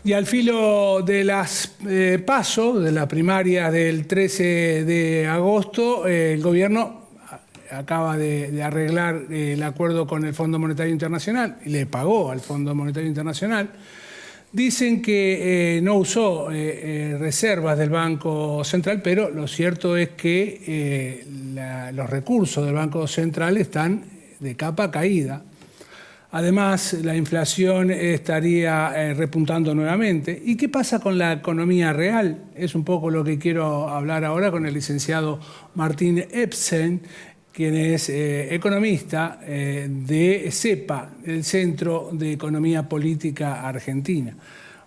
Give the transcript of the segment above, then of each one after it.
Y al filo de las PASO, de las primarias del 13 de agosto, el gobierno acaba de arreglar el acuerdo con el Fondo Monetario Internacional y le pagó al Fondo Monetario Internacional. Dicen que no usó reservas del Banco Central, pero lo cierto es que los recursos del Banco Central están de capa caída. Además, la inflación estaría repuntando nuevamente. ¿Y qué pasa con la economía real? Es un poco lo que quiero hablar ahora con el licenciado Martín Epsen, quien es economista de CEPA, el Centro de Economía Política Argentina.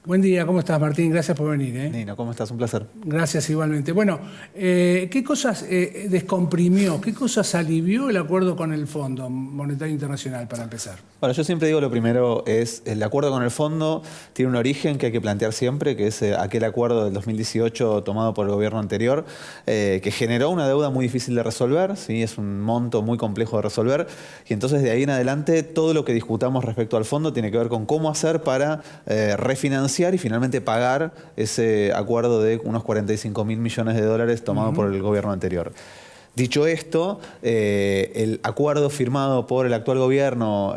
Buen día, ¿cómo estás, Martín? Gracias por venir. Nino, ¿cómo estás? Un placer. Gracias igualmente. Bueno, ¿qué cosas descomprimió, qué cosas alivió el acuerdo con el Fondo Monetario Internacional, para empezar? Bueno, yo siempre digo lo primero es el acuerdo con el fondo tiene un origen que hay que plantear siempre, que es aquel acuerdo del 2018 tomado por el gobierno anterior, que generó una deuda muy difícil de resolver, ¿sí? Es un monto muy complejo de resolver, y entonces de ahí en adelante todo lo que discutamos respecto al fondo tiene que ver con cómo hacer para refinanciar y finalmente pagar ese acuerdo de unos 45.000 millones de dólares tomado por el gobierno anterior. Dicho esto, el acuerdo firmado por el actual gobierno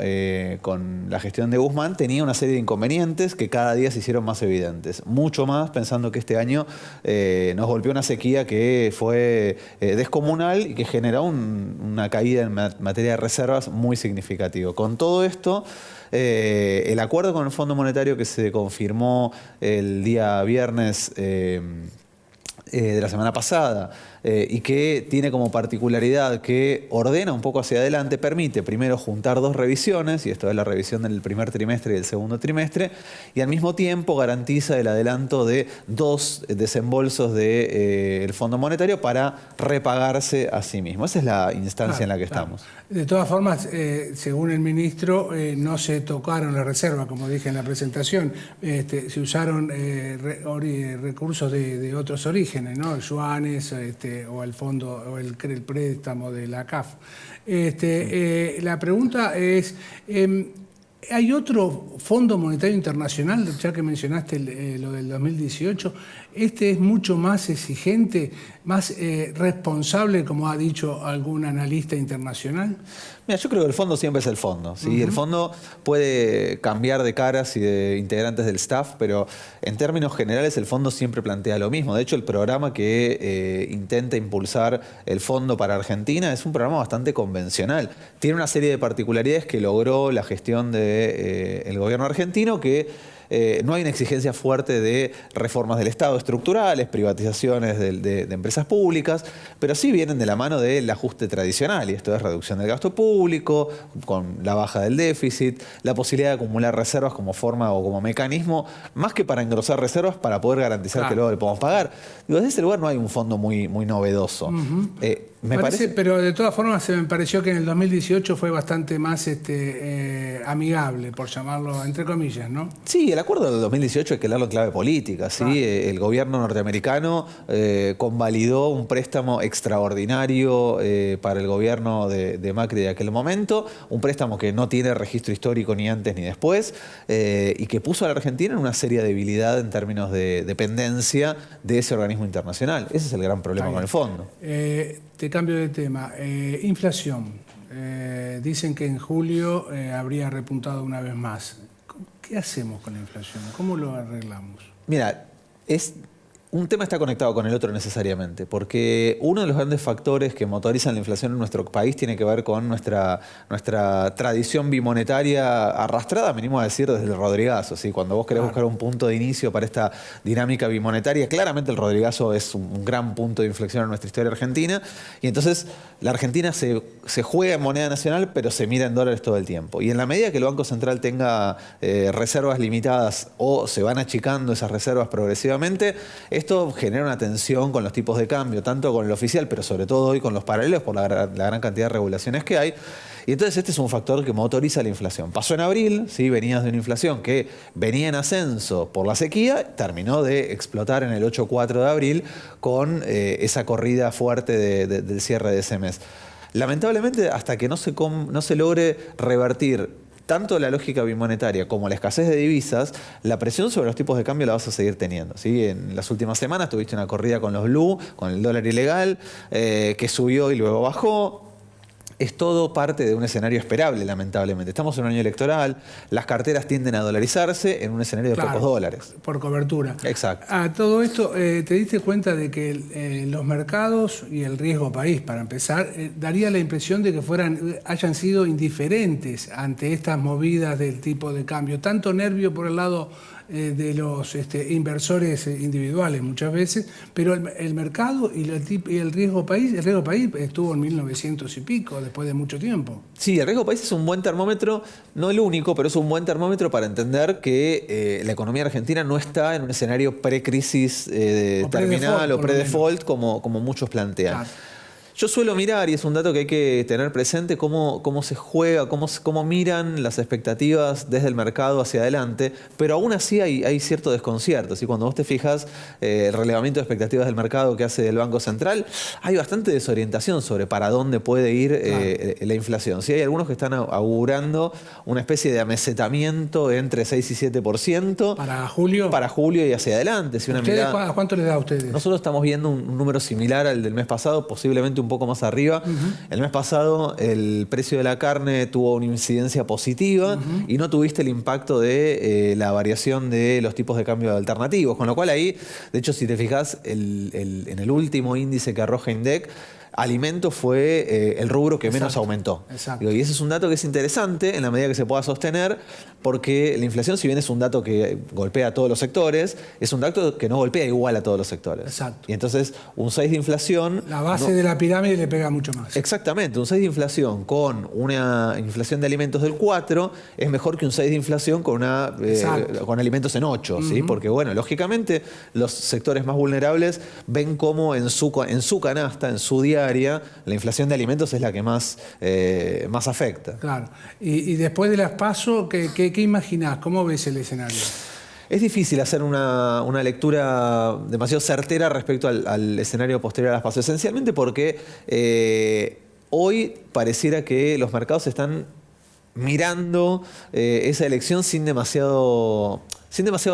con la gestión de Guzmán tenía una serie de inconvenientes que cada día se hicieron más evidentes. Mucho más pensando que este año nos golpeó una sequía que fue descomunal y que generó una caída en materia de reservas muy significativo. Con todo esto, el acuerdo con el Fondo Monetario que se confirmó el día viernes de la semana pasada y que tiene como particularidad que ordena un poco hacia adelante, permite primero juntar dos revisiones, y esto es la revisión del primer trimestre y del segundo trimestre, y al mismo tiempo garantiza el adelanto de dos desembolsos del Fondo Monetario para repagarse a sí mismo. Esa es la instancia en la que estamos. De todas formas, según el ministro, no se tocaron las reservas, como dije en la presentación. Se usaron recursos de otros orígenes, ¿no? Yuanes, o el fondo, o el préstamo de la CAF. La pregunta es, ¿hay otro Fondo Monetario Internacional, ya que mencionaste lo del 2018? ¿Este es mucho más exigente, más responsable, como ha dicho algún analista internacional? Mira, yo creo que el fondo siempre es el fondo, ¿sí? El fondo puede cambiar de caras y de integrantes del staff, pero en términos generales el fondo siempre plantea lo mismo. De hecho, el programa que intenta impulsar el fondo para Argentina es un programa bastante convencional. Tiene una serie de particularidades que logró la gestión del gobierno argentino, que no hay una exigencia fuerte de reformas del Estado estructurales, privatizaciones de empresas públicas, pero sí vienen de la mano del ajuste tradicional, y esto es reducción del gasto público, con la baja del déficit, la posibilidad de acumular reservas como forma o como mecanismo, más que para engrosar reservas, para poder garantizar que luego le podamos pagar. Digo, desde ese lugar no hay un fondo muy novedoso. Me parece, pero de todas formas me pareció que en el 2018 fue bastante más amigable, por llamarlo entre comillas, ¿no? Sí, el acuerdo del 2018 hay que leerlo en clave política, ¿sí? El gobierno norteamericano convalidó un préstamo extraordinario para el gobierno de Macri de aquel momento, un préstamo que no tiene registro histórico ni antes ni después, y que puso a la Argentina en una seria debilidad en términos de dependencia de ese organismo internacional. Ese es el gran problema con el fondo. Te cambio de tema. Inflación. Dicen que en julio habría repuntado una vez más. ¿Qué hacemos con la inflación? ¿Cómo lo arreglamos? Mira, un tema está conectado con el otro necesariamente, porque uno de los grandes factores que motorizan la inflación en nuestro país tiene que ver con nuestra tradición bimonetaria arrastrada, me animo a decir, desde el Rodrigazo, ¿sí? Cuando vos querés buscar un punto de inicio para esta dinámica bimonetaria, claramente el Rodrigazo es un gran punto de inflexión en nuestra historia argentina, y entonces la Argentina se juega en moneda nacional, pero se mira en dólares todo el tiempo. Y en la medida que el Banco Central tenga reservas limitadas o se van achicando esas reservas progresivamente, esto genera una tensión con los tipos de cambio, tanto con el oficial, pero sobre todo hoy con los paralelos por la gran cantidad de regulaciones que hay. Y entonces este es un factor que motoriza la inflación. Pasó en abril, ¿sí? Venías de una inflación que venía en ascenso por la sequía, terminó de explotar en el 8-4 de abril con esa corrida fuerte del cierre de ese mes. Lamentablemente, hasta que no se logre revertir tanto la lógica bimonetaria como la escasez de divisas, la presión sobre los tipos de cambio la vas a seguir teniendo, ¿sí? En las últimas semanas tuviste una corrida con los blue, con el dólar ilegal, que subió y luego bajó. Es todo parte de un escenario esperable, lamentablemente. Estamos en un año electoral, las carteras tienden a dolarizarse en un escenario de pocos dólares. Por cobertura. Exacto. Todo esto, ¿te diste cuenta de que los mercados y el riesgo país, para empezar, daría la impresión de que hayan sido indiferentes ante estas movidas del tipo de cambio? Tanto nervio por el lado de los inversores individuales muchas veces, pero el mercado y el riesgo país estuvo en 1900 y pico, después de mucho tiempo. Sí, el riesgo país es un buen termómetro, no el único, pero es un buen termómetro para entender que la economía argentina no está en un escenario pre-crisis terminal o pre-default como muchos plantean. Claro. Yo suelo mirar, y es un dato que hay que tener presente, cómo se juega, cómo miran las expectativas desde el mercado hacia adelante, pero aún así hay cierto desconcierto. ¿Sí? Cuando vos te fijas el relevamiento de expectativas del mercado que hace el Banco Central, hay bastante desorientación sobre para dónde puede ir la inflación. ¿Sí? Hay algunos que están augurando una especie de amesetamiento entre 6 y 7%. ¿Para julio? Para julio y hacia adelante. Si una mirada, ¿Cuánto les da a ustedes? Nosotros estamos viendo un número similar al del mes pasado, posiblemente un poco más arriba. El mes pasado el precio de la carne tuvo una incidencia positiva y no tuviste el impacto de la variación de los tipos de cambio alternativos, con lo cual ahí, de hecho, si te fijas, en el último índice que arroja INDEC, alimentos fue el rubro que menos aumentó. Y ese es un dato que es interesante en la medida que se pueda sostener, porque la inflación, si bien es un dato que golpea a todos los sectores, es un dato que no golpea igual a todos los sectores. Exacto. Y entonces un 6 de inflación... La base de la pirámide le pega mucho más. Exactamente. Un 6 de inflación con una inflación de alimentos del 4 es mejor que un 6 de inflación con alimentos en 8. ¿Sí? Porque, bueno, lógicamente los sectores más vulnerables ven cómo en su canasta, en su diaria, la inflación de alimentos es la que más afecta. Claro. Y después de las PASO, ¿qué imaginás? ¿Cómo ves el escenario? Es difícil hacer una lectura demasiado certera respecto al escenario posterior a las PASO, esencialmente porque hoy pareciera que los mercados están mirando esa elección sin demasiado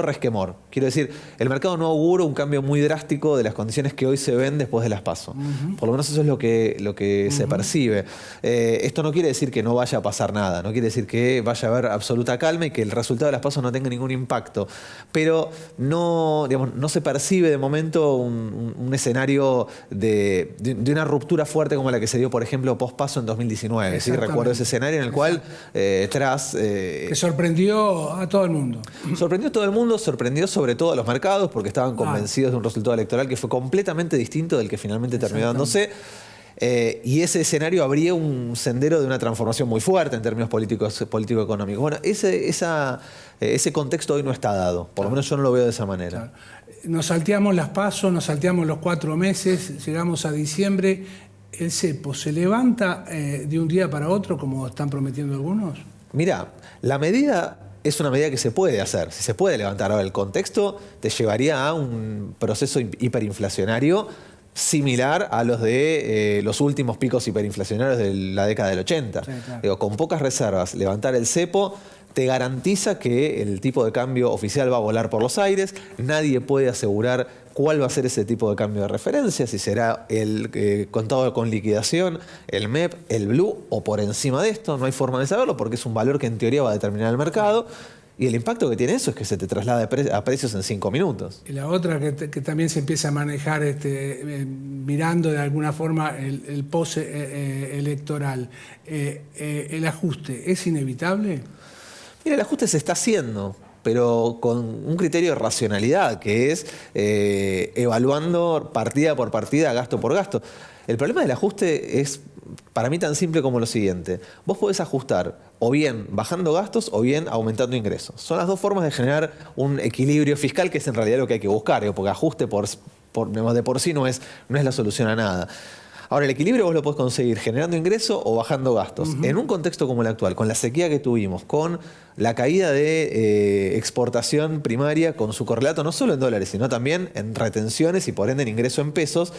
resquemor. Quiero decir, el mercado no augura un cambio muy drástico de las condiciones que hoy se ven después de las PASO. Por lo menos eso es lo que se percibe. Esto no quiere decir que no vaya a pasar nada, no quiere decir que vaya a haber absoluta calma y que el resultado de las PASO no tenga ningún impacto. Pero no se percibe de momento un escenario de una ruptura fuerte como la que se dio, por ejemplo, post-PASO en 2019. ¿Sí? Recuerdo ese escenario en el cual que sorprendió a todo el mundo. Sorprendió a todo el mundo, sorprendió sobre todo a los mercados porque estaban convencidos de un resultado electoral que fue completamente distinto del que finalmente terminó dándose. Y ese escenario abría un sendero de una transformación muy fuerte en términos político-económicos. Bueno, ese contexto hoy no está dado, por lo menos yo no lo veo de esa manera. Nos salteamos las PASO, nos salteamos los 4 meses, llegamos a diciembre. ¿El cepo se levanta de un día para otro, como están prometiendo algunos? Mirá, la medida es una medida que se puede hacer. Si se puede levantar ahora, el contexto te llevaría a un proceso hiperinflacionario similar a los de los últimos picos hiperinflacionarios de la década del 80. Sí, claro. Digo, con pocas reservas, levantar el cepo te garantiza que el tipo de cambio oficial va a volar por los aires. Nadie puede asegurar cuál va a ser ese tipo de cambio de referencia, si será el contado con liquidación, el MEP, el Blue o por encima de esto. No hay forma de saberlo porque es un valor que en teoría va a determinar el mercado. Y el impacto que tiene eso es que se te traslada a precios en 5 minutos. Y la otra que también se empieza a manejar mirando de alguna forma el post-electoral. ¿El ajuste es inevitable? Mira, el ajuste se está haciendo, pero con un criterio de racionalidad, que es evaluando partida por partida, gasto por gasto. El problema del ajuste es, para mí, tan simple como lo siguiente. Vos podés ajustar o bien bajando gastos o bien aumentando ingresos. Son las dos formas de generar un equilibrio fiscal, que es en realidad lo que hay que buscar, porque ajuste de por sí no es la solución a nada. Ahora, el equilibrio vos lo podés conseguir generando ingresos o bajando gastos. En un contexto como el actual, con la sequía que tuvimos, con la caída de exportación primaria, con su correlato no solo en dólares, sino también en retenciones y por ende en ingreso en pesos,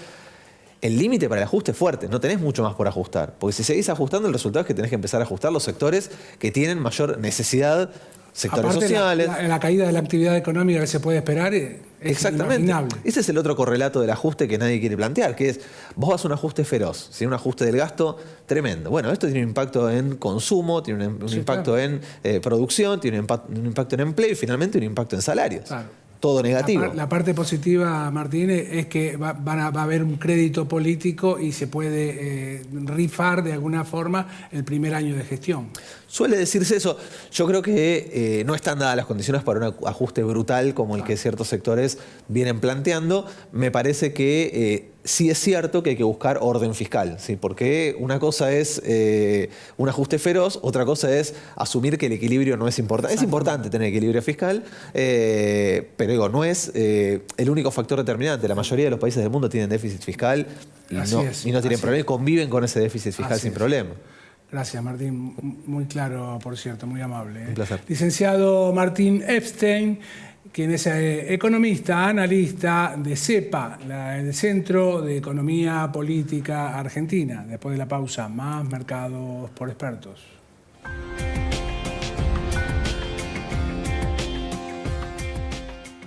el límite para el ajuste es fuerte, no tenés mucho más por ajustar. Porque si seguís ajustando, el resultado es que tenés que empezar a ajustar los sectores que tienen mayor necesidad, sectores Aparte, sociales. la caída de la actividad económica que se puede esperar es Exactamente. inimaginable. Ese es el otro correlato del ajuste que nadie quiere plantear, que es, vos vas a un ajuste feroz, ¿sí? Un ajuste del gasto tremendo. Bueno, esto tiene un impacto en consumo, tiene un impacto claro. en producción, tiene un impacto en empleo y finalmente un impacto en salarios. Claro. Todo negativo. La parte positiva, Martín, es que va a haber un crédito político y se puede rifar de alguna forma el primer año de gestión. Suele decirse eso. Yo creo que no están dadas las condiciones para un ajuste brutal como el que ciertos sectores vienen planteando. Me parece que sí es cierto que hay que buscar orden fiscal, ¿sí? Porque una cosa es un ajuste feroz, otra cosa es asumir que el equilibrio no es importante. Es importante tener equilibrio fiscal, pero digo, no es el único factor determinante. La mayoría de los países del mundo tienen déficit fiscal y no tienen problema, y conviven con ese déficit fiscal sin problema. Gracias, Martín. Muy claro, por cierto, muy amable. Un placer. Licenciado Martín Epstein, quien es economista, analista de CEPA, el Centro de Economía Política Argentina. Después de la pausa, más mercados por expertos.